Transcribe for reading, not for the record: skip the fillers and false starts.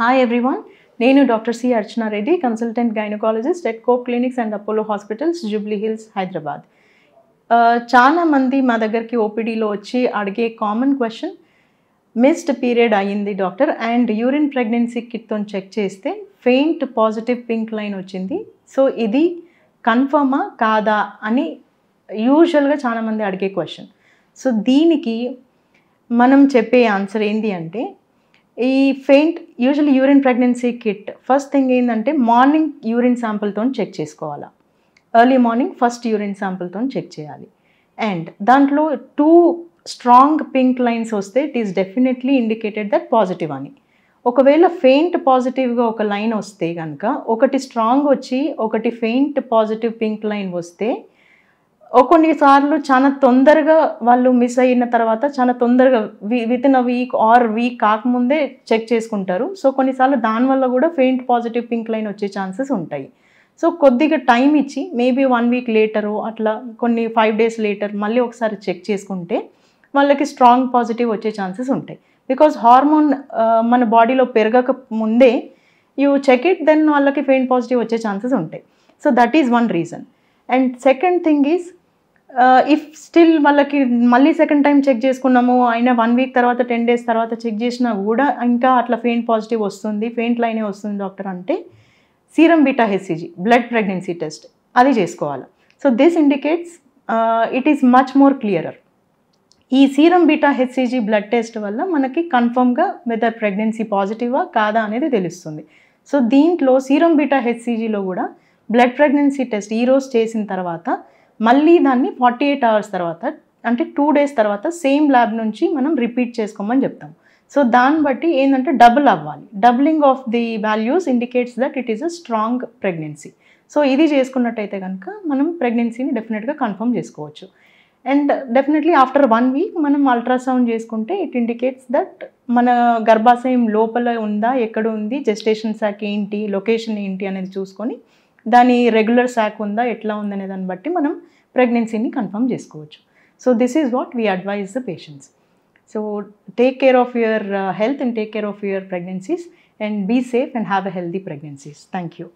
Hi everyone, నేను doctor C Archana Reddy, consultant gynaecologist at Cope clinics and Apollo hospitals, Jubilee Hills, Hyderabad. చాలా మంది మా దగ్గరికి ఓపీడీలో వచ్చి అడిగే కామన్ క్వశ్చన్, మిస్డ్ పీరియడ్ అయ్యింది డాక్టర్ అండ్ యూరిన్ ప్రెగ్నెన్సీ కిట్తో చెక్ చేస్తే ఫెయింట్ పాజిటివ్ పింక్ లైన్ వచ్చింది. సో ఇది కన్ఫర్మా కాదా అని యూజువల్గా చాలామంది అడిగే క్వశ్చన్. సో దీనికి మనం చెప్పే ఆన్సర్ ఏంటి అంటే, ఈ faint usually urine pregnancy kit first thing ఏంటంటే మార్నింగ్ యూరిన్ శాంపుల్తో చెక్ చేసుకోవాలా. ఎర్లీ మార్నింగ్ ఫస్ట్ యూరిన్ శాంపుల్తో చెక్ చేయాలి. అండ్ దాంట్లో 2 స్ట్రాంగ్ పింక్ లైన్స్ వస్తే it is definitely indicated that positive అని. ఒకవేళ ఫెయింట్ పాజిటివ్గా ఒక లైన్ వస్తే కనుక, ఒకటి స్ట్రాంగ్ వచ్చి ఒకటి ఫెయింట్ పాజిటివ్ పింక్ లైన్ వస్తే, కొన్నిసార్లు చాలా తొందరగా వాళ్ళు మిస్ అయిన తర్వాత చాలా తొందరగా within a week are weak కాకముందే చెక్ చేసుకుంటారు. సో కొన్నిసార్లు దానివల్ల కూడా ఫెయింట్ పాజిటివ్ పింక్ లైన్ వచ్చే ఛాన్సెస్ ఉంటాయి. సో కొద్దిగా టైం ఇచ్చి మేబీ 1 వీక్ లేటరు అట్లా కొన్ని 5 డేస్ లేటర్ మళ్ళీ ఒకసారి చెక్ చేసుకుంటే వాళ్ళకి స్ట్రాంగ్ పాజిటివ్ వచ్చే ఛాన్సెస్ ఉంటాయి. బికాజ్ హార్మోన్ మన బాడీలో పెరగక ముందే యూ చెక్ ఇట్, దెన్ వాళ్ళకి ఫెయింట్ పాజిటివ్ వచ్చే ఛాన్సెస్ ఉంటాయి. So that is one reason. And second thing is, if still వాళ్ళకి మళ్ళీ సెకండ్ టైం చెక్ చేసుకున్నాము అయినా 1 వీక్ తర్వాత 10 డేస్ తర్వాత చెక్ చేసినా కూడా ఇంకా అట్లా ఫెయింట్ పాజిటివ్ వస్తుంది, ఫెయింట్ లైనే వస్తుంది డాక్టర్ అంటే, serum beta HCG blood pregnancy test అది చేసుకోవాలి. So this indicates it is much more clearer. ఈ serum beta HCG blood test వల్ల మనకి కన్ఫర్మ్గా వెదర్ ప్రెగ్నెన్సీ పాజిటివా కాదా అనేది తెలుస్తుంది. సో దీంట్లో సీరం బీటా హెచ్సిజీలో కూడా బ్లడ్ ప్రెగ్నెన్సీ టెస్ట్ ఈరోజు చేసిన తర్వాత మళ్ళీ దాన్ని 48 అవర్స్ తర్వాత అంటే 2 డేస్ తర్వాత సేమ్ ల్యాబ్ నుంచి మనం రిపీట్ చేసుకోమని చెప్తాం. సో దాన్ని బట్టి ఏంటంటే డబుల్ అవ్వాలి. Doubling of the values indicates that it is a strong pregnancy. So ఇది చేసుకున్నట్టయితే కనుక మనం ప్రెగ్నెన్సీని డెఫినెట్గా కన్ఫర్మ్ చేసుకోవచ్చు. అండ్ డెఫినెట్లీ ఆఫ్టర్ 1 వీక్ మనం అల్ట్రాసౌండ్ చేసుకుంటే ఇట్ ఇండికేట్స్ దట్ మన గర్భాశయం లోపల ఉందా, ఎక్కడ ఉంది, జెస్టేషన్ శాక్ ఏంటి, లొకేషన్ ఏంటి అనేది చూసుకొని దాని రెగ్యులర్ శాక్ ఉందా, ఎట్లా ఉందనే దాన్ని బట్టి మనం ప్రెగ్నెన్సీని కన్ఫర్మ్ చేసుకోవచ్చు. So this is what we advise the patients. So take care of your health and take care of your pregnancies and be safe and have a healthy pregnancies. Thank you.